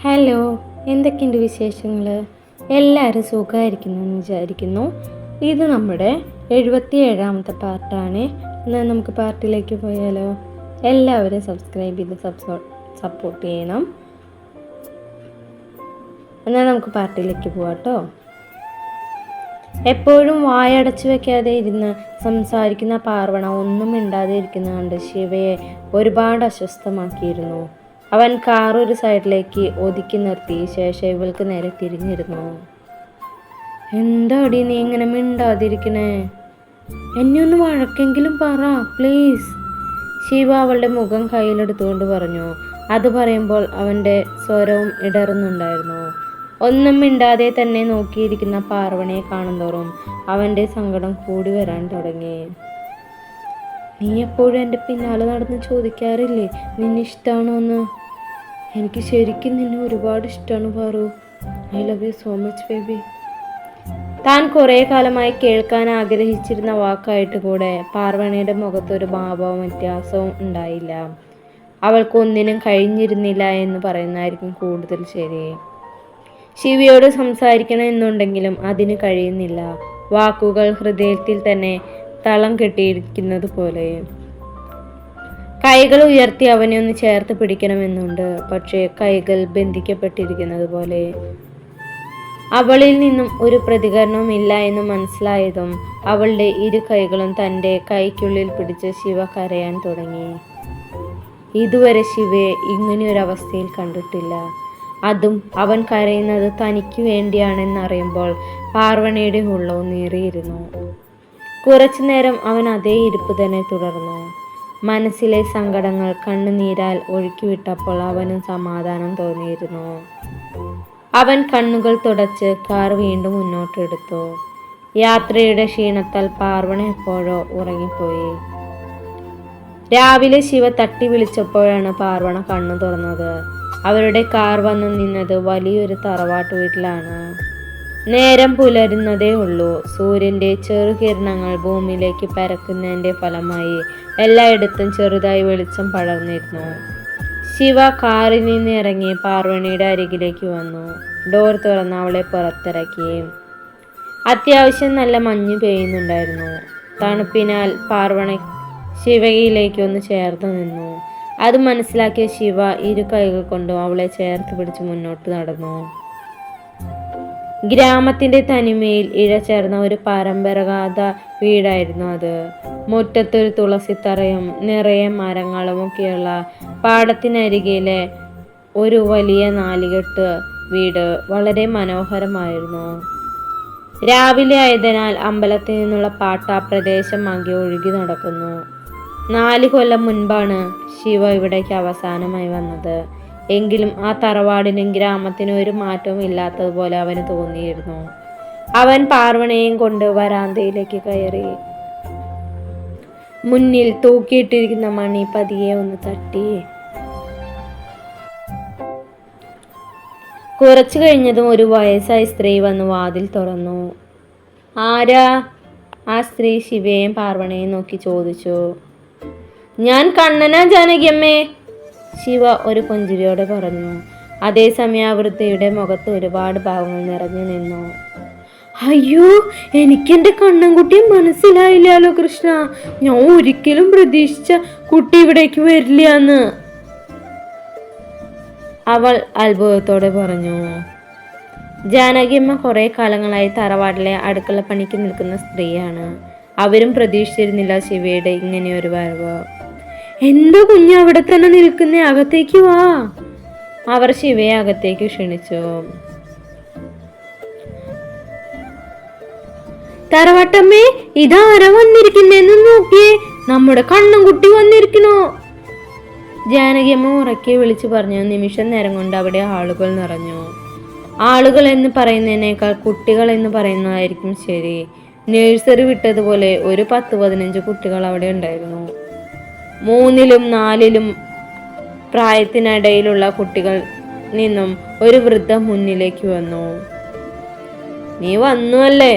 Hello, എന്തൊക്കെയുണ്ട് വിശേഷങ്ങൾ? എല്ലാവരും സുഖമായിരിക്കുന്നു എന്ന് വിചാരിക്കുന്നു. ഇത് നമ്മുടെ 77ാമത്തെ പാർട്ടാണ്. എന്നാൽ നമുക്ക് പാർട്ടിലേക്ക് പോയാലോ? എല്ലാവരും സബ്സ്ക്രൈബ് ചെയ്ത് സപ്പോർട്ട് ചെയ്യണം. എന്നാൽ നമുക്ക് പാർട്ടിയിലേക്ക് പോവാം കേട്ടോ. എപ്പോഴും വായടച്ചു വെക്കാതെ ഇരുന്ന് സംസാരിക്കുന്ന പാർവണ ഒന്നും മിണ്ടാതെ ഇരിക്കുന്ന കണ്ട് ശിവയെ ഒരുപാട് അസ്വസ്ഥമാക്കിയിരുന്നു. അവൻ കാർ ഒരു സൈഡിലേക്ക് ഒതുക്കി നിർത്തി ശേഷം ഇവൾക്ക് നേരെ തിരിഞ്ഞിരുന്നു. എന്താടി നീ ഇങ്ങനെ മിണ്ടാതിരിക്കണേ? എന്നെ ഒന്ന് വഴക്കെങ്കിലും പറ പ്ലീസ്. ശിവ അവളുടെ മുഖം കയ്യിലെടുത്തുകൊണ്ട് പറഞ്ഞു. അത് പറയുമ്പോൾ അവൻ്റെ സ്വരവും ഇടറുന്നുണ്ടായിരുന്നു. ഒന്നും മിണ്ടാതെ തന്നെ നോക്കിയിരിക്കുന്ന പാർവണയെ കാണുന്തോറും അവൻ്റെ സങ്കടം കൂടി വരാൻ തുടങ്ങി. നീ എപ്പോഴും എൻ്റെ പിന്നാലെ നടന്ന് ചോദിക്കാറില്ലേ നിന്നെ ഇഷ്ടമാണോ എന്ന്? എനിക്ക് ശരിക്കും നിന്നെ ഒരുപാട് ഇഷ്ടമാണ് Paru. I love you so much baby. താൻ കുറേ കാലമായി കേൾക്കാൻ ആഗ്രഹിച്ചിരുന്ന വാക്കായിട്ട് കൂടെ പാർവണയുടെ മുഖത്തൊരു ഭാവവും വ്യത്യാസവും ഉണ്ടായില്ല. അവൾക്ക് ഒന്നിനും കഴിഞ്ഞിരുന്നില്ല എന്ന് പറയുന്നതായിരിക്കും കൂടുതൽ ശരി. ശിവയോട് സംസാരിക്കണം എന്നുണ്ടെങ്കിലും അതിന് കഴിയുന്നില്ല. വാക്കുകൾ ഹൃദയത്തിൽ തന്നെ തളം കെട്ടിയിരിക്കുന്നത് പോലെ. കൈകൾ ഉയർത്തി അവനെ ഒന്ന് ചേർത്ത് പിടിക്കണമെന്നുണ്ട്, പക്ഷേ കൈകൾ ബന്ധിക്കപ്പെട്ടിരിക്കുന്നത് പോലെ. അവളിൽ നിന്നും ഒരു പ്രതികരണവും ഇല്ല എന്ന് മനസ്സിലായതും അവളുടെ ഇരു കൈകളും തൻ്റെ കൈക്കുള്ളിൽ പിടിച്ച് ശിവ കരയാൻ തുടങ്ങി. ഇതുവരെ ശിവയെ ഇങ്ങനെയൊരവസ്ഥയിൽ കണ്ടിട്ടില്ല. അതും അവൻ കരയുന്നത് തനിക്ക് വേണ്ടിയാണെന്നറിയുമ്പോൾ പാർവണയുടെ ഉള്ളവും നീറിയിരുന്നു. കുറച്ചു നേരം അവൻ അതേ ഇരിപ്പ് തന്നെ തുടർന്നു. മനസ്സിലെ സങ്കടങ്ങൾ കണ്ണുനീരാൽ ഒഴുക്കിവിട്ടപ്പോൾ അവനും സമാധാനം തോന്നിയിരുന്നു. അവൻ കണ്ണുകൾ തുടച്ച് കാർ വീണ്ടും മുന്നോട്ടെടുത്തു. യാത്രയുടെ ക്ഷീണത്താൽ പാർവണ എപ്പോഴോ ഉറങ്ങിപ്പോയി. രാവിലെ ശിവ തട്ടി വിളിച്ചപ്പോഴാണ് പാർവണ കണ്ണു തുറന്നത്. അവരുടെ കാർ വന്നു നിന്നത് വലിയൊരു തറവാട്ട് വീട്ടിലാണ്. നേരം പുലരുന്നതേ ഉള്ളൂ. സൂര്യൻ്റെ ചെറുകിരണങ്ങൾ ഭൂമിയിലേക്ക് പരക്കുന്നതിൻ്റെ ഫലമായി എല്ലായിടത്തും ചെറുതായി വെളിച്ചം പടർന്നിരുന്നു. ശിവ കാറിൽ നിന്ന് ഇറങ്ങി പാർവണിയുടെ അരികിലേക്ക് വന്നു. ഡോർ തുറന്ന് അവളെ പുറത്തിറക്കി. അത്യാവശ്യം നല്ല മഞ്ഞ് പെയ്യുന്നുണ്ടായിരുന്നു. തണുപ്പിനാൽ പാർവണ ശിവയിലേക്ക് ഒന്ന് ചേർത്ത് നിന്നു. അത് മനസ്സിലാക്കിയ ശിവ ഇരു കൈകൾ കൊണ്ടും അവളെ ചേർത്ത് പിടിച്ച് മുന്നോട്ട് നടന്നു. ഗ്രാമത്തിൻ്റെ തനിമയിൽ ഇഴചേർന്ന ഒരു പരമ്പരാഗത വീടായിരുന്നു അത്. മുറ്റത്തൊരു തുളസിത്തറയും നിറയെ മരങ്ങളും ഒക്കെയുള്ള പാടത്തിനരികിലെ ഒരു വലിയ നാലുകെട്ട് വീട് വളരെ മനോഹരമായിരുന്നു. രാവിലെ ആയതിനാൽ അമ്പലത്തിൽ നിന്നുള്ള പാട്ട് ആ പ്രദേശമാകെ ഒഴുകി നടക്കുന്നു. 4 കൊല്ലം മുൻപാണ് ശിവ ഇവിടേക്ക് അവസാനമായി വന്നത്. എങ്കിലും ആ തറവാടിനും ഗ്രാമത്തിനും ഒരു മാറ്റവും ഇല്ലാത്തതുപോലെ അവന് തോന്നിയിരുന്നു. അവൻ പാർവണയും കൊണ്ട് വരാന്തയിലേക്ക് കയറി. മുന്നിൽ തൂക്കിയിട്ടിരിക്കുന്ന മണി പതിയെ ഒന്ന് തട്ടി. കുറച്ചു കഴിഞ്ഞതും ഒരു വയസ്സായ സ്ത്രീ വന്ന് വാതിൽ തുറന്നു. ആരാ? ആ സ്ത്രീ ശിവയെയും പാർവണയെയും നോക്കി ചോദിച്ചു. ഞാൻ കണ്ണനാ ജാനകിയമ്മേ, ശിവ ഒരു പുഞ്ചിരിയോടെ പറഞ്ഞു. അതേസമയം ആ വൃദ്ധയുടെ മുഖത്ത് ഒരുപാട് ഭാവങ്ങൾ നിറഞ്ഞു നിന്നു. അയ്യോ, എനിക്കെൻ്റെ കണ്ണൻകുട്ടിയെ മനസ്സിലായില്ലല്ലോ കൃഷ്ണ. ഞാൻ ഒരിക്കലും പ്രതീക്ഷിച്ച കുട്ടി ഇവിടേക്ക് വരില്ല എന്ന് അവൾ അത്ഭുതത്തോടെ പറഞ്ഞു. ജാനകിയമ്മ കുറെ കാലങ്ങളായി തറവാട്ടിലെ അടുക്കള പണിക്ക് നിൽക്കുന്ന സ്ത്രീയാണ്. അവരും പ്രതീക്ഷിച്ചിരുന്നില്ല ശിവയുടെ ഇങ്ങനെയൊരു വരവ്. എന്താ കുഞ്ഞ് അവിടെ തന്നെ നിൽക്കുന്നേ? അകത്തേക്ക് വാ. അവർ ശിവയെ അകത്തേക്ക് ക്ഷണിച്ചു. തറവാട്ടമ്മേ, ഇതാരാ വന്നിരിക്കുന്നേന്ന് നോക്കിയേ, നമ്മുടെ കണ്ണൻകുട്ടി വന്നിരിക്കണോ? ജാനകിയമ്മ ഉറക്കെ വിളിച്ചു പറഞ്ഞു. നിമിഷം നേരം കൊണ്ട് അവിടെ ആളുകൾ നിറഞ്ഞു. ആളുകൾ എന്ന് പറയുന്നതിനേക്കാൾ കുട്ടികൾ എന്ന് പറയുന്നതായിരിക്കും ശരി. നഴ്സറി വിട്ടതുപോലെ ഒരു 10-15 കുട്ടികൾ അവിടെ ഉണ്ടായിരുന്നു. 3ലും 4ലും പ്രായത്തിനിടയിലുള്ള കുട്ടികൾ നിന്നും ഒരു വൃദ്ധ മുന്നിലേക്ക് വന്നു. നീ വന്നു അല്ലേ?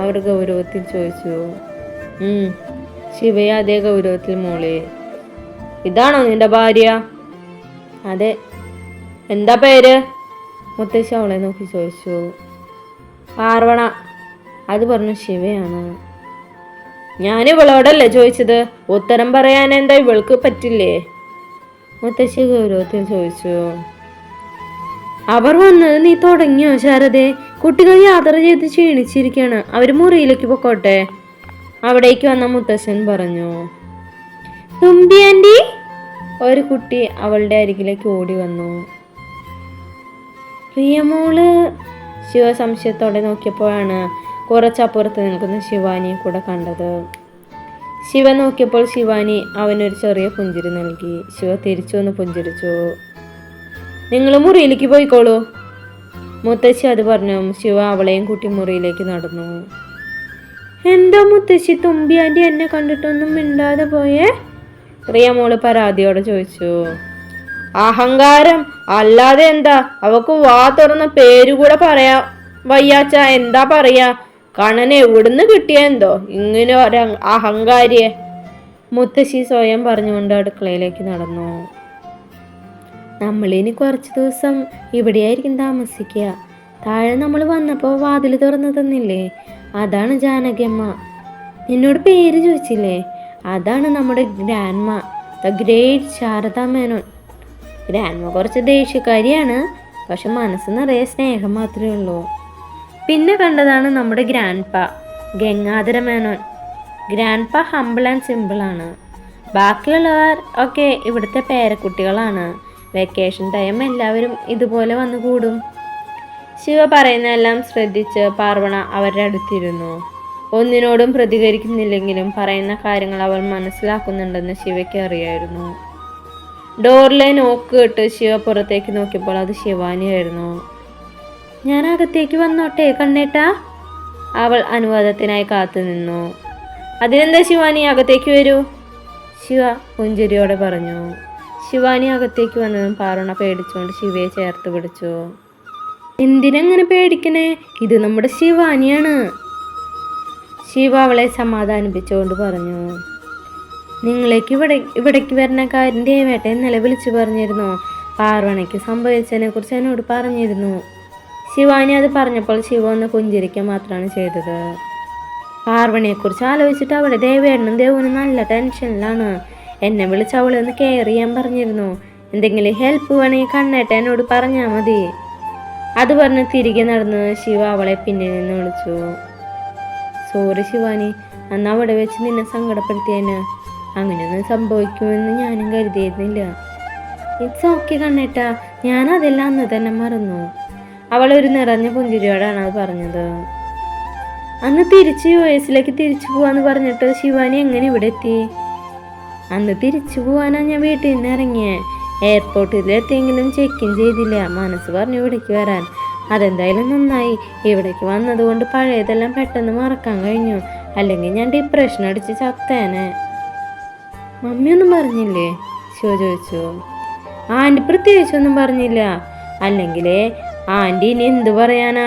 അവർ ഗൗരവത്തിൽ ചോദിച്ചു. ശിവയെ അതേ ഗൗരവത്തിൽ മൂളി. ഇതാണോ നിന്റെ ഭാര്യ? അതെ. എന്താ പേര്? മുത്തശ്ശി അവളെ നോക്കി ചോദിച്ചു. പാർവണ. അത് പറഞ്ഞു ശിവയാണ്. ഞാൻ ഇവളോടല്ലേ ചോദിച്ചത്, ഉത്തരം പറയാൻ എന്താ ഇവൾക്ക് പറ്റില്ലേ? മുത്തശ്ശി ഗൗരവത്തിൽ ചോദിച്ചു. അവർ വന്നത് നീ തുടങ്ങിയോ ശാരദേ? കുട്ടികൾ യാത്ര ചെയ്ത് ക്ഷീണിച്ചിരിക്കുകയാണ്, അവര് മുറിയിലേക്ക് പൊക്കോട്ടെ. അവിടേക്ക് വന്ന മുത്തശ്ശൻ പറഞ്ഞു. തുമ്പി ആന്റി. ഒരു കുട്ടി അവളുടെ അരികിലേക്ക് ഓടി വന്നു. പ്രിയമോള്. ശിവ സംശയത്തോടെ നോക്കിയപ്പോഴാണ് കുറച്ചപ്പുറത്ത് നിൽക്കുന്ന ശിവാനിയെ കൂടെ കണ്ടത്. ശിവ നോക്കിയപ്പോൾ ശിവാനി അവനൊരു ചെറിയ പുഞ്ചിരി നൽകി. ശിവ തിരിച്ചു വന്ന് പുഞ്ചിരിച്ചു. നിങ്ങൾ മുറിയിലേക്ക് പോയിക്കോളൂ. മുത്തശ്ശി അത് പറഞ്ഞു ശിവ അവളെയും കൂട്ടി മുറിയിലേക്ക് നടന്നു. എന്താ മുത്തശ്ശി, തുമ്പി ആന്റി എന്നെ കണ്ടിട്ടൊന്നും മിണ്ടാതെ പോയേ? പ്രിയമോള് പരാതിയോടെ ചോദിച്ചു. അഹങ്കാരം അല്ലാതെ എന്താ, അവക്ക് വാ തുറന്ന പേരുകൂടെ പറയാ വയ്യാച്ച എന്താ പറയാ? കണ്ണൻ എവിടുന്ന് കിട്ടിയെന്തോ ഇങ്ങനെ ഒരു അഹങ്കാരിയെ? മുത്തശ്ശി സ്വയം പറഞ്ഞുകൊണ്ട് അടുക്കളയിലേക്ക് നടന്നു. നമ്മളിനി കുറച്ച് ദിവസം ഇവിടെയായിരിക്കും താമസിക്കുക. താഴെ നമ്മൾ വന്നപ്പോൾ വാതിൽ തുറന്നു തന്നില്ലേ, അതാണ് ജാനകിയമ്മ. നിന്നോട് പേര് ചോദിച്ചില്ലേ, അതാണ് നമ്മുടെ grandma, the great Sharada Menon. Grandma കുറച്ച് ദേഷ്യക്കാരിയാണ്, പക്ഷെ മനസ്സ് നിറയെ സ്നേഹം മാത്രമേ ഉള്ളൂ. പിന്നെ കണ്ടതാണ് നമ്മുടെ grandpa Gangadhara Menon. Grandpa humble and സിമ്പിളാണ്. ബാക്കിയുള്ളവർ ഒക്കെ ഇവിടുത്തെ പേരക്കുട്ടികളാണ്. വെക്കേഷൻ ടൈം എല്ലാവരും ഇതുപോലെ വന്നു കൂടും. ശിവ പറയുന്നതെല്ലാം ശ്രദ്ധിച്ച് പാർവണ അവരുടെ അടുത്തിരുന്നു. ഒന്നിനോടും പ്രതികരിക്കുന്നില്ലെങ്കിലും പറയുന്ന കാര്യങ്ങൾ അവൾ മനസ്സിലാക്കുന്നുണ്ടെന്ന് ശിവയ്ക്ക് അറിയായിരുന്നു. ഡോറിലെ നോക്ക് കേട്ട് ശിവ പുറത്തേക്ക് നോക്കിയപ്പോൾ അത് ശിവാനിയായിരുന്നു. ഞാൻ അകത്തേക്ക് വന്നോട്ടെ കണ്ണേട്ടാ? അവൾ അനുവാദത്തിനായി കാത്തു നിന്നു. അതിനെന്താ ശിവാനി, അകത്തേക്ക് വരൂ, ശിവ പുഞ്ചിരിയോടെ പറഞ്ഞു. ശിവാനി അകത്തേക്ക് വന്നതും പാർവണ പേടിച്ചുകൊണ്ട് ശിവയെ ചേർത്ത് പിടിച്ചു. എന്തിനങ്ങനെ പേടിക്കണേ, ഇത് നമ്മുടെ ശിവാനിയാണ്. ശിവ അവളെ സമാധാനിപ്പിച്ചുകൊണ്ട് പറഞ്ഞു. നിങ്ങളേക്ക് ഇവിടേക്ക് വരുന്ന കാര്യം ദേവേട്ട ഇന്നലെ വിളിച്ചു പറഞ്ഞിരുന്നു. പാർവണയ്ക്ക് സംഭവിച്ചതിനെ കുറിച്ച് എന്നോട് പറഞ്ഞിരുന്നു. ശിവാനി അത് പറഞ്ഞപ്പോൾ ശിവ ഒന്ന് പുഞ്ചിരിക്കാൻ മാത്രമാണ് ചെയ്തത്. പാർവണയെക്കുറിച്ച് ആലോചിച്ചിട്ട് അവിടെ ദേവേട്ടനും ദേവനും നല്ല ടെൻഷനിലാണ്. എന്നെ വിളിച്ച് അവളെ ഒന്ന് കെയർ ചെയ്യാൻ പറഞ്ഞിരുന്നു. എന്തെങ്കിലും ഹെൽപ്പ് വേണമെങ്കിൽ കണ്ണേട്ട എന്നോട് പറഞ്ഞാൽ മതി. അത് പറഞ്ഞ് തിരികെ നടന്ന് ശിവ അവളെ പിന്നിൽ നിന്ന് വിളിച്ചു. സോറി ശിവാനി, അന്ന് അവിടെ വെച്ച് നിന്നെ സങ്കടപ്പെടുത്തിയേന്. അങ്ങനെയൊന്നും സംഭവിക്കുമെന്ന് ഞാനും കരുതിയിരുന്നില്ല. ഇറ്റ്സ് ഓക്കെ കണ്ണേട്ട, ഞാൻ അതെല്ലാം അന്ന് തന്നെ മറന്നു. അവൾ ഒരു നിറഞ്ഞ പുഞ്ചിരിയോടാണ് അത് പറഞ്ഞത്. അന്ന് തിരിച്ച് US തിരിച്ചു പോവാന്ന് പറഞ്ഞിട്ട് ശിവാനി എങ്ങനെ ഇവിടെ എത്തി? അന്ന് തിരിച്ചു പോവാനാ ഞാൻ വീട്ടിൽ നിന്ന് ഇറങ്ങിയേ. എയർപോർട്ടിലെത്തിയെങ്കിലും ചെക്ക് ഇൻ ചെയ്തില്ല. മനസ്സ് പറഞ്ഞു ഇവിടേക്ക് വരാൻ. അതെന്തായാലും നന്നായി. ഇവിടേക്ക് വന്നതുകൊണ്ട് പഴയതെല്ലാം പെട്ടെന്ന് മറക്കാൻ കഴിഞ്ഞു. അല്ലെങ്കിൽ ഞാൻ ഡിപ്രഷൻ അടിച്ച് ചത്തേനെ. മമ്മിയൊന്നും പറഞ്ഞില്ലേ? ശിവ ചോദിച്ചു. ആൻറ്റി പ്രത്യേകിച്ചൊന്നും പറഞ്ഞില്ല. അല്ലെങ്കിലേ ആൻറ്റി ഇനി എന്ത് പറയാനാ?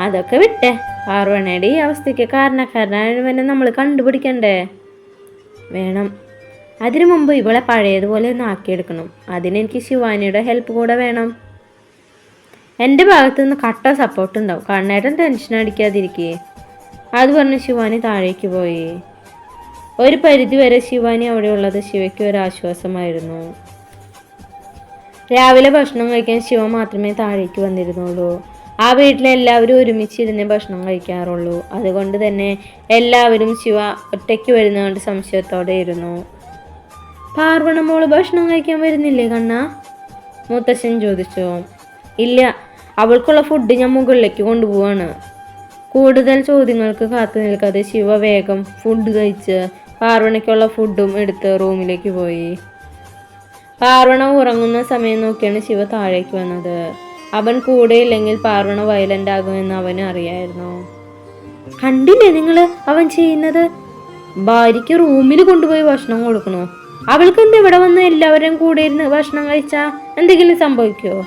അതൊക്കെ വിട്ടേ. പാർവണയുടെ ഈ അവസ്ഥയ്ക്ക് കാരണക്കാരനായവനെ നമ്മൾ കണ്ടുപിടിക്കണ്ടേ? വേണം. അതിനു മുമ്പ് ഇവളെ പഴയതുപോലെ ഒന്ന് ആക്കിയെടുക്കണം. അതിനെനിക്ക് ശിവാനിയുടെ ഹെൽപ്പ് കൂടെ വേണം. എൻ്റെ ഭാഗത്തു നിന്ന് കട്ട സപ്പോർട്ട് ഉണ്ടാവും. കണ്ണേട്ടൻ ടെൻഷൻ അടിക്കാതിരിക്കേ. അത് പറഞ്ഞ് ശിവാനി താഴേക്ക് പോയി. ഒരു പരിധിവരെ ശിവാനി അവിടെ ഉള്ളത് ശിവയ്ക്ക് ഒരു ആശ്വാസമായിരുന്നു. രാവിലെ ഭക്ഷണം കഴിക്കാൻ ശിവ മാത്രമേ താഴേക്ക് വന്നിരുന്നുള്ളൂ. ആ വീട്ടിലെ എല്ലാവരും ഒരുമിച്ചിരുന്നേ ഭക്ഷണം കഴിക്കാറുള്ളൂ. അതുകൊണ്ട് തന്നെ എല്ലാവരും ശിവ ഒറ്റയ്ക്ക് വരുന്നതുകൊണ്ട് സംശയത്തോടെ ഇരുന്നു. പാർവണ മോള് ഭക്ഷണം കഴിക്കാൻ വരുന്നില്ലേ കണ്ണ? മുത്തശ്ശൻ ചോദിച്ചു. ഇല്ല, അവൾക്കുള്ള ഫുഡ് ഞാൻ മുകളിലേക്ക് കൊണ്ടുപോവാണ്. കൂടുതൽ ചോദ്യങ്ങൾക്ക് കാത്തു നിൽക്കാതെ ശിവ വേഗം ഫുഡ് കഴിച്ച് പാർവണയ്ക്കുള്ള ഫുഡും എടുത്ത് റൂമിലേക്ക് പോയി. പാർവണ ഉറങ്ങുന്ന സമയം നോക്കിയാണ് ശിവ താഴേക്ക് വന്നത്. അവൻ കൂടെ ഇല്ലെങ്കിൽ പാർവണ വയലന്റ് ആകുമെന്ന് അവന് അറിയായിരുന്നു. കണ്ടില്ലേ നിങ്ങള് അവൻ ചെയ്യുന്നത്? ഭാര്യയ്ക്ക് റൂമിൽ കൊണ്ടുപോയി ഭക്ഷണം കൊടുക്കണോ? അവൾക്ക് എന്ത് ഇവിടെ വന്ന് എല്ലാവരും കൂടെ ഇരുന്ന് ഭക്ഷണം കഴിച്ചാ എന്തെങ്കിലും സംഭവിക്കുമോ?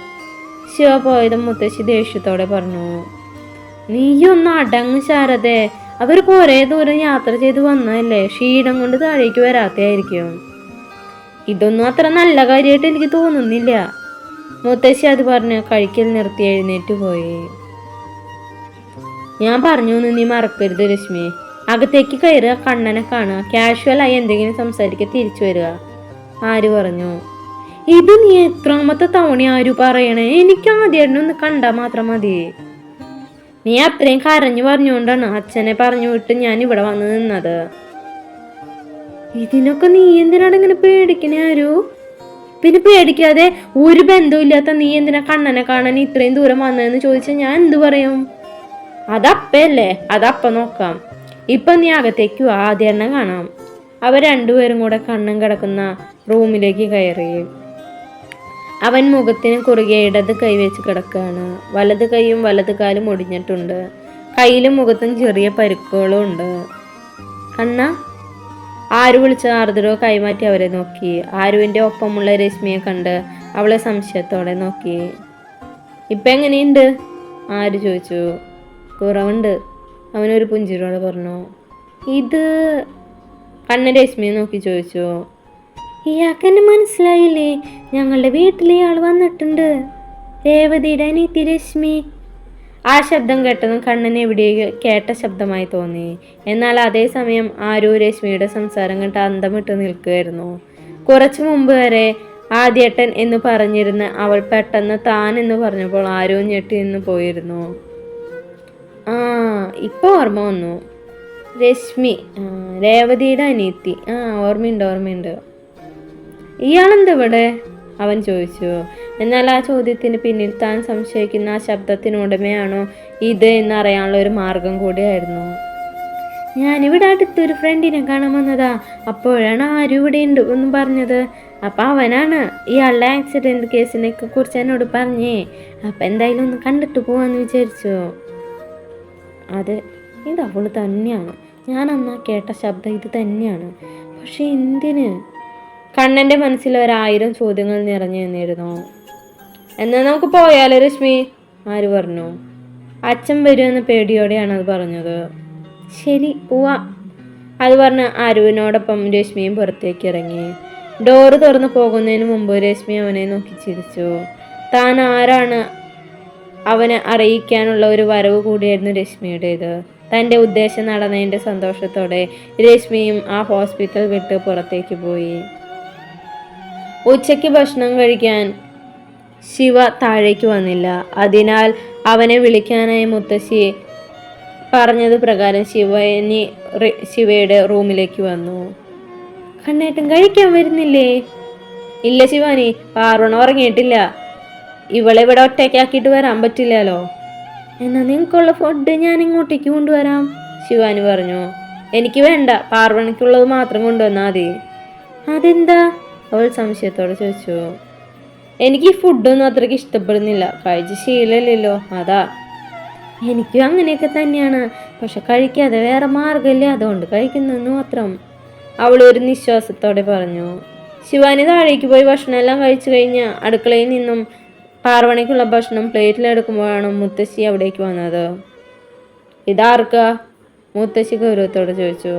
ശിവ പോയതും മുത്തശ്ശി ദേഷ്യത്തോടെ പറഞ്ഞു. നീയൊന്ന് അടങ്ങ് ശാരദേ. അവർ കുറേ ദൂരം യാത്ര ചെയ്ത് വന്നതല്ലേ, ക്ഷീണം കൊണ്ട് താഴേക്ക് വരാത്തയായിരിക്കും. ഇതൊന്നും അത്ര നല്ല കാര്യമായിട്ട് എനിക്ക് തോന്നുന്നില്ല. മുത്തശ്ശി അത് പറഞ്ഞ് കഴിക്കൽ നിർത്തി എഴുന്നേറ്റ് പോയി. ഞാൻ പറഞ്ഞു നീ മറക്കരുത് രശ്മി. അകത്തേക്ക് കയറുക, കണ്ണനെ കാണുക, കാഷ്വലായി എന്തെങ്കിലും സംസാരിക്കുക, തിരിച്ചു വരിക. ആര് പറഞ്ഞു? ഇത് നീ എത്രാമത്തെ തവണ ആര് പറയണേ? എനിക്ക് ആദ്യം ഒന്ന് കണ്ടാ മാത്രം മതി. നീ അത്രയും കരഞ്ഞു പറഞ്ഞുകൊണ്ടാണ് അച്ഛനെ പറഞ്ഞു വിട്ട് ഞാൻ ഇവിടെ വന്ന് നിന്നത്. ഇതിനൊക്കെ നീ എന്തിനാണ് ഇങ്ങനെ പേടിക്കണേ ആരു? പിന്നെ പേടിക്കാതെ ഒരു ബന്ധമില്ലാത്ത നീ എന്തിനാ കണ്ണനെ കാണാൻ ഇത്രയും ദൂരം വന്നതെന്ന് ചോദിച്ചാൽ ഞാൻ എന്തു പറയും? അതപ്പല്ലേ, അതപ്പ നോക്കാം. ഇപ്പൊ നീ അകത്തേക്ക് ആദ്യം കാണാം. അവർ രണ്ടുപേരും കൂടെ കണ്ണൻ കിടക്കുന്ന റൂമിലേക്ക് കയറി. അവൻ മുഖത്തിന് കുറുകെ ഇടത് കൈ വെച്ച് കിടക്കുകയാണ്. വലത് കൈയും വലത് കാലും ഒടിഞ്ഞിട്ടുണ്ട്. കയ്യിലും മുഖത്തും ചെറിയ പരുക്കുകളും ഉണ്ട്. കണ്ണ, ആരു വിളിച്ച ആർദ്രോ കൈമാറ്റി അവരെ നോക്കി. ആരുവിൻ്റെ ഒപ്പമുള്ള രശ്മിയെ കണ്ട് അവളെ സംശയത്തോടെ നോക്കി. ഇപ്പം എങ്ങനെയുണ്ട്? ആര് ചോദിച്ചു. കുറവുണ്ട്, അവനൊരു പുഞ്ചിരിയോടെ പറഞ്ഞു. ഇത് കണ്ണൻ രശ്മിയെ നോക്കി ചോദിച്ചു. ഇയാൾക്ക് എന്നെ മനസ്സിലായില്ലേ? ഞങ്ങളുടെ വീട്ടിൽ ഇയാൾ വന്നിട്ടുണ്ട്, രേവതിയുടെ അനിയത്തി രശ്മി. ആ ശബ്ദം കേട്ടതും കണ്ണൻ എവിടെയോ കേട്ട ശബ്ദമായി തോന്നി. എന്നാൽ അതേസമയം ആരോ രശ്മിയുടെ സംസാരം കേട്ട് അന്തമിട്ട് നിൽക്കുകയായിരുന്നു. കുറച്ചു മുമ്പ് വരെ ആദ്യേട്ടൻ എന്ന് പറഞ്ഞിരുന്ന അവൾ പെട്ടെന്ന് താൻ എന്ന് പറഞ്ഞപ്പോൾ ആരോ ഞെട്ടി നിന്ന് പോയിരുന്നു. ആ, ഇപ്പൊ ഓർമ്മ വന്നു. രശ്മി, രേവതിയുടെ അനിയത്തി. ഓർമ്മയുണ്ട്. ഇയാളെന്താ ഇവിടെ? അവൻ ചോദിച്ചു. എന്നാൽ ആ ചോദ്യത്തിന് പിന്നിൽ താൻ സംശയിക്കുന്ന ആ ശബ്ദത്തിനുടമയാണോ ഇത് എന്നറിയാനുള്ള ഒരു മാർഗം കൂടിയായിരുന്നു. ഞാനിവിടെ അടുത്തൊരു ഫ്രണ്ടിനെ കാണാൻ വന്നതാ. അപ്പോഴാണ് ആരും ഇവിടെ ഉണ്ട് എന്നും പറഞ്ഞത്. അപ്പം അവനാണ് ഇയാളുടെ ആക്സിഡൻറ്റ് കേസിനെ കുറിച്ച് എന്നോട് പറഞ്ഞേ. അപ്പം എന്തായാലും ഒന്ന് കണ്ടിട്ട് പോവാന്ന് വിചാരിച്ചു. അതെ, ഇത് അവൾ തന്നെയാണ്. ഞാൻ അന്നാ കേട്ട ശബ്ദം ഇത് തന്നെയാണ്. പക്ഷെ എന്തിന്? കണ്ണൻ്റെ മനസ്സിൽ 1000 ചോദ്യങ്ങൾ നിറഞ്ഞു നിന്നിരുന്നു. എന്നാൽ നമുക്ക് പോയാലോ രശ്മി? ആര് പറഞ്ഞു. അച്ഛൻ വരുമെന്ന പേടിയോടെയാണ് അത് പറഞ്ഞത്. ശരി, പോവാ. അത് പറഞ്ഞ് ആരുവിനോടൊപ്പം രശ്മിയും പുറത്തേക്ക് ഇറങ്ങി. ഡോറ് തുറന്നു പോകുന്നതിന് മുമ്പ് രശ്മി അവനെ നോക്കി ചിരിച്ചു. താൻ ആരാണ് അവനെ അറിയിക്കാനുള്ള ഒരു വരവ് കൂടിയായിരുന്നു രശ്മിയുടേത്. തൻ്റെ ഉദ്ദേശം നടന്നതിൻ്റെ സന്തോഷത്തോടെ രശ്മിയും ആ ഹോസ്പിറ്റൽ വിട്ട് പുറത്തേക്ക് പോയി. ഉച്ചയ്ക്ക് ഭക്ഷണം കഴിക്കാൻ ശിവ താഴേക്ക് വന്നില്ല. അതിനാൽ അവനെ വിളിക്കാനായി മുത്തശ്ശി പറഞ്ഞത് പ്രകാരം ശിവയുടെ റൂമിലേക്ക് വന്നു. കണ്ണേട്ടൻ കഴിക്കാൻ വരുന്നില്ലേ? ഇല്ല ശിവാനി, പാർവണ ഉറങ്ങിയിട്ടില്ല. ഇവളെ ഇവിടെ ഒറ്റയ്ക്കാക്കിയിട്ട് വരാൻ പറ്റില്ലല്ലോ. എന്നാൽ നിങ്ങൾക്കുള്ള ഫുഡ് ഞാൻ ഇങ്ങോട്ടേക്ക് കൊണ്ടുവരാം, ശിവാനി പറഞ്ഞു. എനിക്ക് വേണ്ട, പാർവണയ്ക്കുള്ളത് മാത്രം കൊണ്ടുവന്നാൽ മതി. അതെന്താ? അവൾ സംശയത്തോടെ ചോദിച്ചു. എനിക്ക് ഈ ഫുഡൊന്നും അത്രയ്ക്ക് ഇഷ്ടപ്പെടുന്നില്ല, കഴിച്ച് ശീലമില്ലല്ലോ, അതാ. എനിക്കും അങ്ങനെയൊക്കെ തന്നെയാണ്, പക്ഷെ കഴിക്കാതെ വേറെ മാർഗമില്ല, അതുകൊണ്ട് കഴിക്കുന്നെന്ന് മാത്രം, അവൾ ഒരു നിശ്വാസത്തോടെ പറഞ്ഞു. ശിവാനി താഴേക്ക് പോയി ഭക്ഷണം എല്ലാം കഴിച്ചു കഴിഞ്ഞ് അടുക്കളയിൽ നിന്നും പാർവണയ്ക്കുള്ള ഭക്ഷണം പ്ലേറ്റിലെടുക്കുമ്പോഴാണ് മുത്തശ്ശി അവിടേക്ക് വന്നത്. ഇതാർക്കാ? മുത്തശ്ശി ഗൗരവത്തോടെ ചോദിച്ചു.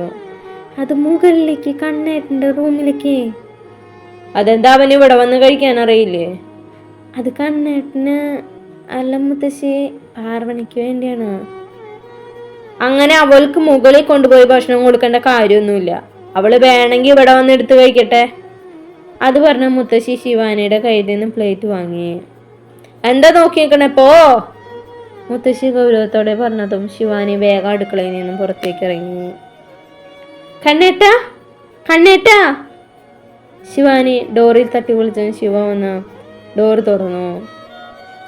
അത് മുകളിലേക്ക്, കണ്ണേട്ടൻ്റെ റൂമിലേക്ക്. അതെന്താ അവന് ഇവിടെ വന്ന് കഴിക്കാൻ അറിയില്ലേ? അത് കണ്ണേട്ടന് അല്ല മുത്തശ്ശി, പാർവണിക്ക് വേണ്ടിയാണ്. അങ്ങനെ അവൾക്ക് മുകളിൽ കൊണ്ടുപോയി ഭക്ഷണം കൊടുക്കേണ്ട കാര്യമൊന്നുമില്ല. അവള് വേണമെങ്കിൽ ഇവിടെ വന്ന് എടുത്ത് കഴിക്കട്ടെ. അത് പറഞ്ഞ മുത്തശ്ശി ശിവാനിയുടെ കയ്യിൽ നിന്ന് പ്ലേറ്റ് വാങ്ങി. എന്താ നോക്കി നിൽക്കണേ, പോ, മുത്തശ്ശി ഗൗരവത്തോടെ പറഞ്ഞതും ശിവാനി വേഗം അടുക്കളയിൽ നിന്നും പുറത്തേക്ക് ഇറങ്ങി. കണ്ണേട്ടാ, കണ്ണേട്ടാ! ശിവാനി ഡോറിൽ തട്ടി വിളിച്ചത് ശിവ വന്ന് ഡോർ തുറന്നു.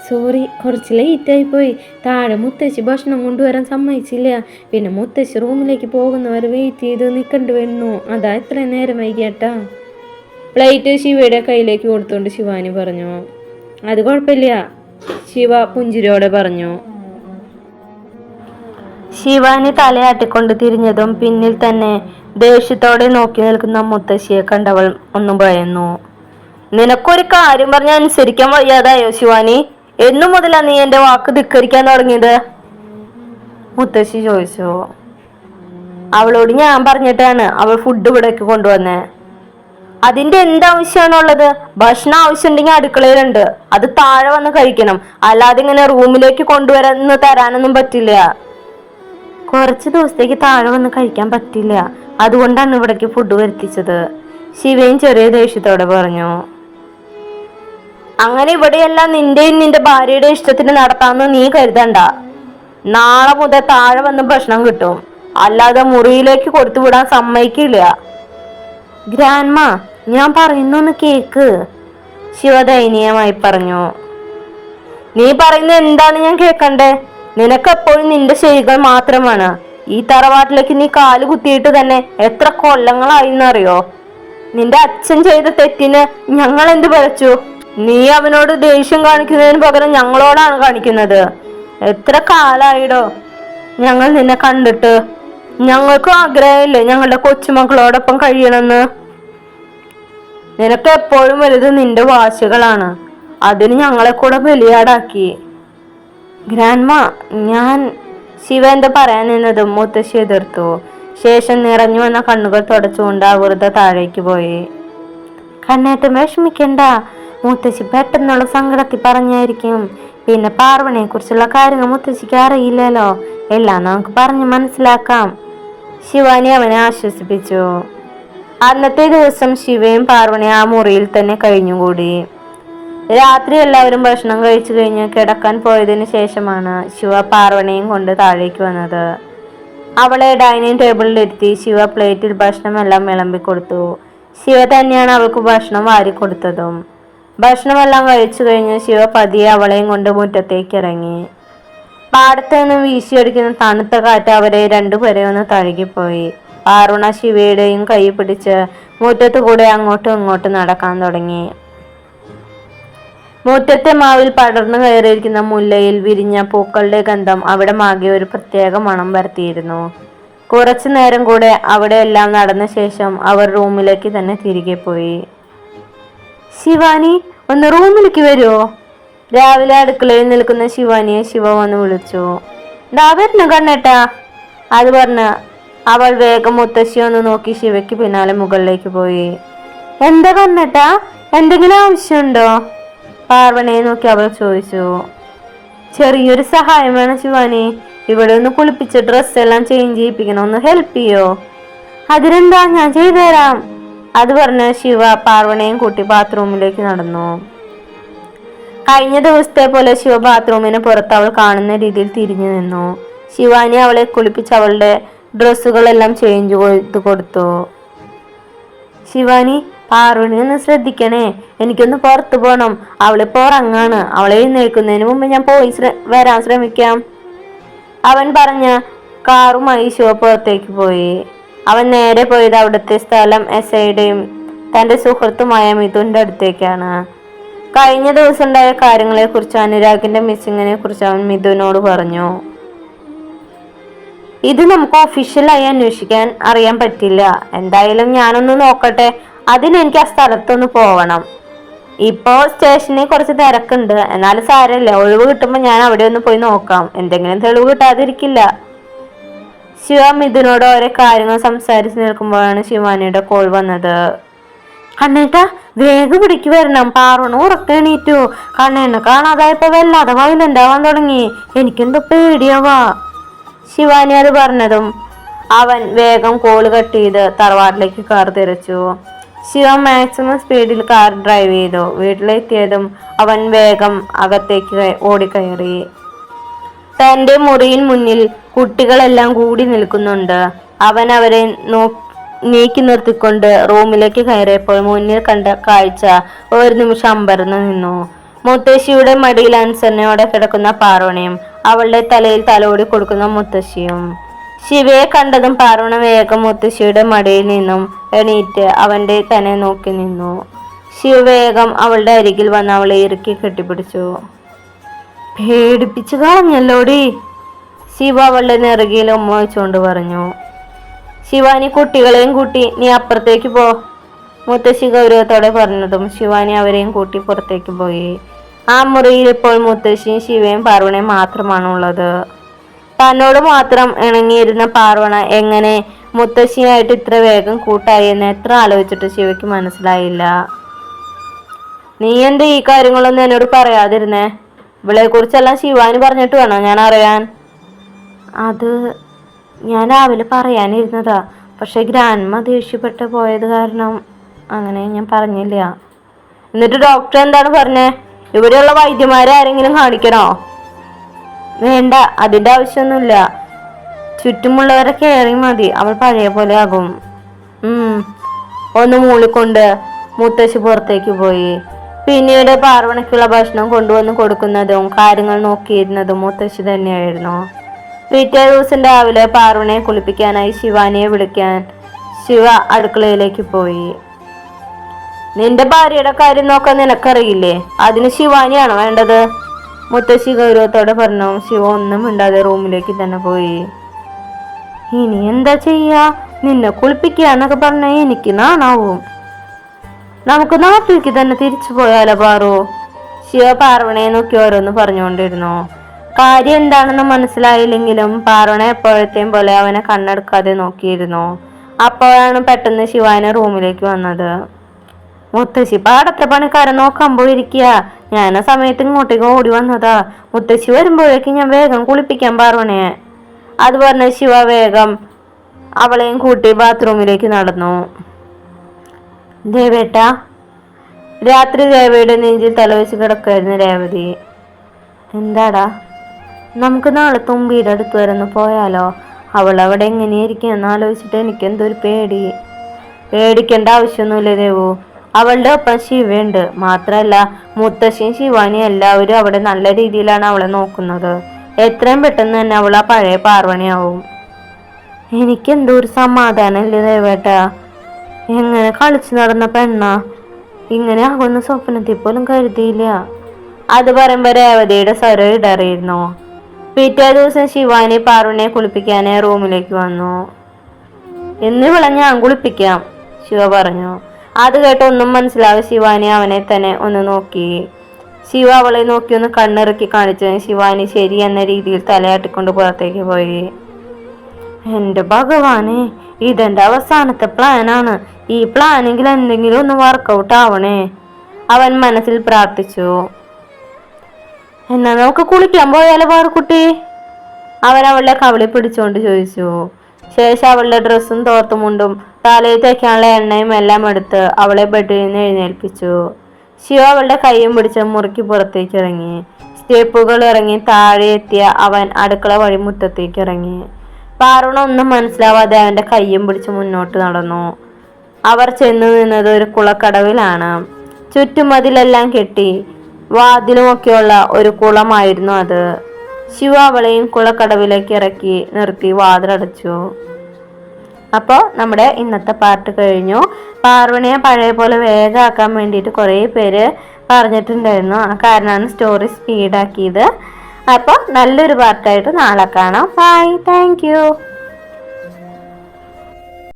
സോറി, കുറച്ച് ലേറ്റായിപ്പോയി. താഴെ മുത്തശ്ശി ഭക്ഷണം കൊണ്ടുവരാൻ സമ്മതിച്ചില്ല. പിന്നെ മുത്തശ്ശി റൂമിലേക്ക് പോകുന്നവരെ വെയിറ്റ് ചെയ്ത് നിൽക്കേണ്ടി വരുന്നു, അതാ ഇത്രയും നേരം വൈകിട്ടാ. പ്ലേറ്റ് ശിവയുടെ കയ്യിലേക്ക് കൊടുത്തുകൊണ്ട് ശിവാനി പറഞ്ഞു. അത് കുഴപ്പമില്ല, ശിവ പുഞ്ചിരിയോടെ പറഞ്ഞു. ശിവാനി തലയാട്ടിക്കൊണ്ട് തിരിഞ്ഞതും പിന്നിൽ തന്നെ ദേഷ്യത്തോടെ നോക്കി നിൽക്കുന്ന മുത്തശ്ശിയെ കണ്ടവൾ ഒന്നും ഭയന്നു. നിനക്കൊരു കാര്യം പറഞ്ഞ അനുസരിക്കാൻ വയ്യാതായോ ശിവാനി? എന്നു മുതലാ നീ എന്റെ വാക്ക് ധിക്കരിക്കാൻ തുടങ്ങിയത്? മുത്തശ്ശി ചോദിച്ചു. അവളോട് ഞാൻ പറഞ്ഞിട്ടാണ് അവൾ ഫുഡ് ഇവിടേക്ക് കൊണ്ടുവന്നേ. അതിന്റെ എന്താവശ്യമാണുള്ളത്? ഭക്ഷണം ആവശ്യമുണ്ടെങ്കിൽ അടുക്കളയിലുണ്ട്, അത് താഴെ വന്ന് കഴിക്കണം. അല്ലാതെ ഇങ്ങനെ റൂമിലേക്ക് കൊണ്ടുവരാന്ന് തരാനൊന്നും പറ്റില്ല. കുറച്ച് ദിവസത്തേക്ക് താഴെ വന്ന് കഴിക്കാൻ പറ്റില്ല, അതുകൊണ്ടാണ് ഇവിടേക്ക് ഫുഡ് വരുത്തിച്ചത്. ശിവയും ചെറിയ ദേഷ്യത്തോടെ പറഞ്ഞു. അങ്ങനെ ഇവിടെയെല്ലാം നിന്റെയും നിന്റെ ഭാര്യയുടെ ഇഷ്ടത്തിന് നടത്താമെന്ന് നീ കരുതണ്ട. നാളെ മുതൽ താഴെ വന്ന് ഭക്ഷണം കിട്ടും, അല്ലാതെ മുറിയിലേക്ക് കൊടുത്തു വിടാൻ സമ്മതിക്കില്ല. ഗ്രാൻഡ്മ, ഞാൻ പറയുന്നൊന്ന് കേക്ക്, ശിവ ദയനീയമായി പറഞ്ഞു. നീ പറയുന്നത് എന്താണ് ഞാൻ കേൾക്കണ്ടേ? നിനക്കെപ്പോഴും നിന്റെ ശരികൾ മാത്രമാണ്. ഈ തറവാട്ടിലേക്ക് നീ കാല് കുത്തിയിട്ട് തന്നെ എത്ര കൊല്ലങ്ങളായിന്നറിയോ? നിന്റെ അച്ഛൻ ചെയ്ത തെറ്റിന് ഞങ്ങൾ എന്ത് പഴച്ചു? നീ അവനോട് ദേഷ്യം കാണിക്കുന്നതിന് പകരം ഞങ്ങളോടാണ് കാണിക്കുന്നത്. എത്ര കാലായിടോ ഞങ്ങൾ നിന്നെ കണ്ടിട്ട്. ഞങ്ങൾക്കും ആഗ്രഹമില്ലേ ഞങ്ങളുടെ കൊച്ചുമക്കളോടൊപ്പം കഴിയണമെന്ന്? നിനക്ക് എപ്പോഴും വലുത് നിന്റെ വാശികളാണ്. അതിന് ഞങ്ങളെ കൂടെ ബലിയാടാക്കി. ഗ്രാൻഡ്മ, ഞാൻ ശിവ എന്താ പറയാനെന്നതും മുത്തശ്ശി എതിർത്തു. ശേഷം നിറഞ്ഞു വന്ന കണ്ണുകൾ തുടച്ചുകൊണ്ട് വെറുതെ താഴേക്ക് പോയി. കണ്ണേട്ടൻ വിഷമിക്കണ്ട, മുത്തശ്ശി പെട്ടെന്നുള്ള സങ്കടത്തിൽ പറഞ്ഞായിരിക്കും. പിന്നെ പാർവണയെ കുറിച്ചുള്ള കാര്യങ്ങൾ മുത്തശ്ശിക്ക് അറിയില്ലല്ലോ, എല്ലാം നമുക്ക് പറഞ്ഞ് മനസ്സിലാക്കാം. ശിവാനി അവനെ ആശ്വസിപ്പിച്ചു. അന്നത്തെ ദിവസം ശിവയും പാർവണയും ആ മുറിയിൽ തന്നെ കഴിഞ്ഞുകൂടി. രാത്രി എല്ലാവരും ഭക്ഷണം കഴിച്ചു കഴിഞ്ഞ് കിടക്കാൻ പോയതിനു ശേഷമാണ് ശിവ പാർവണയും കൊണ്ട് താഴേക്ക് വന്നത്. അവളെ ഡൈനിങ് ടേബിളിലിരുത്തി ശിവ പ്ലേറ്റിൽ ഭക്ഷണമെല്ലാം വിളമ്പിക്കൊടുത്തു. ശിവ തന്നെയാണ് അവൾക്ക് ഭക്ഷണം വാരിക്കൊടുത്തതും. ഭക്ഷണമെല്ലാം കഴിച്ചു കഴിഞ്ഞ് ശിവ പതിയെ അവളെയും കൊണ്ട് മുറ്റത്തേക്ക് ഇറങ്ങി. പാടത്ത് നിന്ന് വീശിയടിക്കുന്ന തണുത്ത കാറ്റ് അവരെ രണ്ടുപേരെ ഒന്ന് തഴുകിപ്പോയി. പാർവണ ശിവയുടെയും കൈ പിടിച്ച് മുറ്റത്തു കൂടെ അങ്ങോട്ടും ഇങ്ങോട്ടും നടക്കാൻ തുടങ്ങി. മുറ്റത്തെ മാവിൽ പടർന്നു കയറിയിരിക്കുന്ന മുല്ലയിൽ വിരിഞ്ഞ പൂക്കളുടെ ഗന്ധം അവിടെ ആകെ ഒരു പ്രത്യേക മണം വരുത്തിയിരുന്നു. കുറച്ചു നേരം കൂടെ അവിടെ എല്ലാം നടന്ന ശേഷം അവർ റൂമിലേക്ക് തന്നെ തിരികെ പോയി. ശിവാനി, ഒന്ന് റൂമിലേക്ക് വരുമോ? രാവിലെ അടുക്കളയിൽ നിൽക്കുന്ന ശിവാനിയെ ശിവ വന്ന് വിളിച്ചു. ദാ വരുന്നു കണ്ണേട്ടാ, അത് പറഞ്ഞ് അവൾ വേഗം മുത്തശ്ശി ഒന്ന് നോക്കി ശിവയ്ക്ക് പിന്നാലെ മുകളിലേക്ക് പോയി. എന്താ കണ്ണേട്ടാ, എന്തെങ്കിലും ആവശ്യമുണ്ടോ? പാർവണയെ നോക്കി അവൾ ചോദിച്ചു. ചെറിയൊരു സഹായം വേണം ശിവാനി, ഇവിടെ ഒന്ന് കുളിപ്പിച്ച് ഡ്രസ്സ് എല്ലാം ചേഞ്ച് ചെയ്യിപ്പിക്കണം, ഒന്ന് ഹെൽപ്പ് ചെയ്യോ? അതിനെന്താ, ഞാൻ ചെയ്തുതരാം. അത് പറഞ്ഞ് ശിവ പാർവണയും കൂട്ടി ബാത്റൂമിലേക്ക് നടന്നു. കഴിഞ്ഞ ദിവസത്തെ പോലെ ശിവ ബാത്റൂമിന് പുറത്ത് അവൾ കാണുന്ന രീതിയിൽ തിരിഞ്ഞു നിന്നു. ശിവാനി അവളെ കുളിപ്പിച്ച് അവളുടെ ഡ്രസ്സുകളെല്ലാം ചേഞ്ച് ചെയ്ത് കൊടുത്തു. ശിവാനി, പാർവണി ഒന്ന് ശ്രദ്ധിക്കണേ, എനിക്കൊന്ന് പുറത്തു പോകണം, അവളിപ്പോ ഉറങ്ങാണ്. അവളെ എഴുന്നേൽക്കുന്നതിന് മുമ്പ് ഞാൻ പോയി വരാൻ ശ്രമിക്കാം. അവൻ പറഞ്ഞ കാറുമായി ശിവ പുറത്തേക്ക് പോയി. അവൻ നേരെ പോയത് അവിടുത്തെ സ്ഥലം എസ്ഐയുടെയും തന്റെ സുഹൃത്തുമായ മിഥുന്റെ അടുത്തേക്കാണ്. കഴിഞ്ഞ ദിവസം ഉണ്ടായ കാര്യങ്ങളെ കുറിച്ച്, അനുരാഗിന്റെ മിസ്സിങ്ങിനെ കുറിച്ച് അവൻ മിഥുനോട് പറഞ്ഞു. ഇത് നമുക്ക് ഒഫീഷ്യലായി അന്വേഷിക്കാൻ അറിയാൻ പറ്റില്ല. എന്തായാലും ഞാനൊന്ന് നോക്കട്ടെ, അതിനെനിക്ക് ആ സ്ഥലത്തൊന്ന് പോവണം. ഇപ്പോ സ്റ്റേഷനിൽ കുറച്ച് തിരക്കുണ്ട്, എന്നാലും സാരമില്ല, ഒഴിവ് കിട്ടുമ്പോൾ ഞാൻ അവിടെ ഒന്ന് പോയി നോക്കാം. എന്തെങ്കിലും തെളിവ് കിട്ടാതിരിക്കില്ല. ശിവ മിഥുനോട് ഓരോ കാര്യങ്ങൾ സംസാരിച്ച് നിൽക്കുമ്പോഴാണ് ശിവാനിയുടെ കോൾ വന്നത്. കണ്ണേട്ടാ, വേഗം പിടിക്ക് വരണം, പാർവണ ഉറക്കെണീറ്റു. കണ്ണേണ്ണ കാണാതായപ്പോ വല്ലാതെ വയലന്റ് ആവാൻ തുടങ്ങി, എനിക്കെന്തോ പേടിയാവാ. ശിവാനി അത് പറഞ്ഞതും അവൻ വേഗം കോള് കട്ട് ചെയ്ത് തറവാട്ടിലേക്ക് കാർ തിരച്ചു. ശിവ മാക്സിമം സ്പീഡിൽ കാർ ഡ്രൈവ് ചെയ്തു. വീട്ടിലെത്തിയതും അവൻ വേഗം അകത്തേക്ക് ഓടിക്കയറി. തന്റെ മുറിയിൽ മുന്നിൽ കുട്ടികളെല്ലാം കൂടി നിൽക്കുന്നുണ്ട്. അവൻ അവരെ നീക്കി നിർത്തിക്കൊണ്ട് റൂമിലേക്ക് കയറിയപ്പോൾ മുന്നിൽ കണ്ട കാഴ്ച ഒരു നിമിഷം അമ്പരന്ന് നിന്നു. മുത്തശ്ശിയുടെ മടിയിൽ അനുസരണയോടെ കിടക്കുന്ന പാർവണയും അവളുടെ തലയിൽ തലോടി കൊടുക്കുന്ന മുത്തശ്ശിയും. ശിവയെ കണ്ടതും പാർവണ വേഗം മുത്തശ്ശിയുടെ മടിയിൽ നിന്നും എണീറ്റ് അവന്റെ തന്നെ നോക്കി നിന്നു. ശിവ വേഗം അവളുടെ അരികിൽ വന്ന് അവളെ ഇറുക്കി കെട്ടിപ്പിടിച്ചു. പേടിപ്പിച്ചു കളഞ്ഞല്ലോടി, ശിവ അവളുടെ നെറുകയിൽ ഉമ്മ വെച്ചുകൊണ്ട് പറഞ്ഞു. ശിവാനി, കുട്ടികളെയും കൂട്ടി നീ അപ്പുറത്തേക്ക് പോ, മുത്തശ്ശി ഗൗരവത്തോടെ പറഞ്ഞതും ശിവാനി അവരെയും കൂട്ടി പുറത്തേക്ക് പോയി. ആ മുറിയിൽ ഇപ്പോൾ മുത്തശ്ശിയും ശിവയും പാർവണയും മാത്രമാണുള്ളത്. തന്നോട് മാത്രം ഇണങ്ങിയിരുന്ന പാർവണ എങ്ങനെ മുത്തശ്ശിയായിട്ട് ഇത്ര വേഗം കൂട്ടായി എന്ന് എത്ര ആലോചിച്ചിട്ട് ശിവയ്ക്ക് മനസ്സിലായില്ല. നീ എന്താ ഈ കാര്യങ്ങളൊന്നും എന്നോട് പറയാതിരുന്നേ? ഇവളെ കുറിച്ചെല്ലാം ശിവാനി പറഞ്ഞിട്ട് വേണോ ഞാൻ അറിയാൻ? അത് ഞാൻ രാവിലെ പറയാനിരുന്നതാ, പക്ഷെ ഗ്രാൻഡ്മ ദേഷ്യപ്പെട്ട് പോയത് കാരണം അങ്ങനെ ഞാൻ പറഞ്ഞില്ല. എന്നിട്ട് ഡോക്ടർ എന്താണ് പറഞ്ഞേ? ഇവിടെയുള്ള വൈദ്യന്മാരെ ആരെങ്കിലും കാണിക്കണോ? വേണ്ട, അതിന്റെ ആവശ്യമൊന്നുമില്ല. ചുറ്റുമുള്ളവരെ കെയറിങ് മതി, അവൾ പഴയ പോലെ ആകും. ഒന്ന് മൂളിക്കൊണ്ട് മുത്തശ്ശി പുറത്തേക്ക് പോയി. പിന്നീട് പാർവണയ്ക്കുള്ള ഭക്ഷണം കൊണ്ടുവന്ന് കൊടുക്കുന്നതും കാര്യങ്ങൾ നോക്കിയിരുന്നതും മുത്തശ്ശി തന്നെയായിരുന്നു. പിറ്റേ ദിവസം രാവിലെ പാർവണയെ കുളിപ്പിക്കാനായി ശിവാനിയെ വിളിക്കാൻ ശിവ അടുക്കളയിലേക്ക് പോയി. നിന്റെ ഭാര്യയുടെ കാര്യം നോക്കാൻ നിനക്കറിയില്ലേ? അതിന് ശിവാനിയാണ് വേണ്ടത്, മുത്തശ്ശി ഗൗരവത്തോടെ പറഞ്ഞു. ശിവ ഒന്നും മിണ്ടാതെ റൂമിലേക്ക് തന്നെ പോയി. ഇനി എന്താ ചെയ്യാ? നിന്നെ കുളിപ്പിക്കാന്നൊക്കെ പറഞ്ഞ എനിക്ക് നാണാവും. നമുക്ക് നാട്ടിലേക്ക് തന്നെ തിരിച്ചു പോയാലോ പാറു? ശിവ പാർവണയെ നോക്കി ഓരോന്ന് പറഞ്ഞുകൊണ്ടിരുന്നു. കാര്യം എന്താണെന്ന് മനസ്സിലായില്ലെങ്കിലും പാർവണ എപ്പോഴത്തെയും പോലെ അവനെ കണ്ണെടുക്കാതെ നോക്കിയിരുന്നു. അപ്പോഴാണ് പെട്ടെന്ന് ശിവാനി റൂമിലേക്ക് വന്നത്. മുത്തശ്ശി പാടത്തെ പണിക്കാരൻ നോക്കാൻ പോയിരിക്കുക. ഞാൻ ആ സമയത്ത് ഇങ്ങോട്ടേക്ക് ഓടി വന്നതാ. മുത്തശ്ശി വരുമ്പോഴേക്കും ഞാൻ വേഗം കുളിപ്പിക്കാൻ പാർവണയെ. അത് പറഞ്ഞ ശിവ വേഗം അവളെയും കൂട്ടി ബാത്റൂമിലേക്ക് നടന്നു. ദേവേട്ട. രാത്രി ദേവയുടെ നെഞ്ചിൽ തലവെച്ച് കിടക്കായിരുന്നു രേവതി. എന്താടാ? നമുക്ക് നാളെ തുമ്പിയുടെ അടുത്ത് വരെ ഒന്ന് പോയാലോ? അവൾ അവിടെ എങ്ങനെയായിരിക്കും എന്ന് ആലോചിച്ചിട്ട് എനിക്ക് എന്തൊരു പേടി. പേടിക്കേണ്ട ആവശ്യമൊന്നുമില്ല ദേവു, അവളുടെ ഒപ്പം ശിവയുണ്ട്. മാത്രല്ല മുത്തശ്ശിയും ശിവാനിയും എല്ലാവരും അവിടെ നല്ല രീതിയിലാണ് അവളെ നോക്കുന്നത്. എത്രയും പെട്ടെന്ന് തന്നെ അവൾ ആ പഴയ പാർവണിയാവും. എനിക്കെന്തോ ഒരു സമാധാനമില്ല ദേവേട്ട. എങ്ങനെ കളിച്ചു നടന്ന പെണ്ണാ, ഇങ്ങനെ ആകുന്ന സ്വപ്നത്തിൽ പോലും കരുതിയില്ല. അത് പറയുമ്പോ രേവതിയുടെ സ്വരം ഇടറിയിരുന്നു. പിറ്റേ ദിവസം ശിവാനി പാർവണിയെ കുളിപ്പിക്കാനായി റൂമിലേക്ക് വന്നു. എന്നിവളെ ഞാൻ കുളിപ്പിക്കാം, ശിവ പറഞ്ഞു. അത് കേട്ട് ഒന്നും മനസ്സിലാവും ശിവാനി അവനെ തന്നെ ഒന്ന് നോക്കി. ശിവ അവളെ നോക്കി ഒന്ന് കണ്ണിറക്കി കാണിച്ചു. ശിവാനി ശരി എന്ന രീതിയിൽ തലയാട്ടിക്കൊണ്ട് പുറത്തേക്ക് പോയി. എന്റെ ഭഗവാനെ, ഇതെന്റെ അവസാനത്തെ പ്ലാനാണ്. ഈ പ്ലാനെങ്കിൽ എന്തെങ്കിലും ഒന്ന് വർക്കൗട്ട് ആവണേ, അവൻ മനസ്സിൽ പ്രാർത്ഥിച്ചു. എന്നാ നമുക്ക് കുളിക്കാൻ പോയാലോ പാറുക്കുട്ടി? അവൻ അവളുടെ കവിളി പിടിച്ചുകൊണ്ട് ചോദിച്ചു. ശേഷം അവളുടെ ഡ്രസ്സും തോർത്തുമുണ്ടും തലയിൽ തേക്കാനുള്ള എണ്ണയും എല്ലാം എടുത്ത് അവളെ ബെഡിൽ നിന്ന് എഴുന്നേൽപ്പിച്ചു. ശിവ അവളുടെ കൈയും പിടിച്ച് മുറുക്കി പുറത്തേക്ക് ഇറങ്ങി. സ്റ്റെപ്പുകൾ ഇറങ്ങി താഴെ എത്തിയ അവൻ അടുക്കള വഴി മുറ്റത്തേക്ക് ഇറങ്ങി. പാറുണ ഒന്നും മനസ്സിലാവാതെ അവന്റെ കൈയും പിടിച്ച് മുന്നോട്ട് നടന്നു. അവർ ചെന്നു നിന്നത് ഒരു കുളക്കടവിലാണ്. ചുറ്റുമതിലെല്ലാം കെട്ടി വാതിലുമൊക്കെയുള്ള ഒരു കുളമായിരുന്നു അത്. ശിവ അവളെയും കുളക്കടവിലേക്ക് ഇറക്കി നിർത്തി വാതിലടച്ചു. അപ്പോൾ നമ്മുടെ ഇന്നത്തെ പാർട്ട് കഴിഞ്ഞു. പാർവണിയെ പഴയ പോലെ വേഗമാക്കാൻ വേണ്ടിയിട്ട് കുറേ പേര് പറഞ്ഞിട്ടുണ്ടായിരുന്നു. ആ കാരണമാണ് സ്റ്റോറി സ്പീഡാക്കിയത്. അപ്പോൾ നല്ലൊരു പാർട്ടായിട്ട് നാളെ കാണാം. Bye, thank U.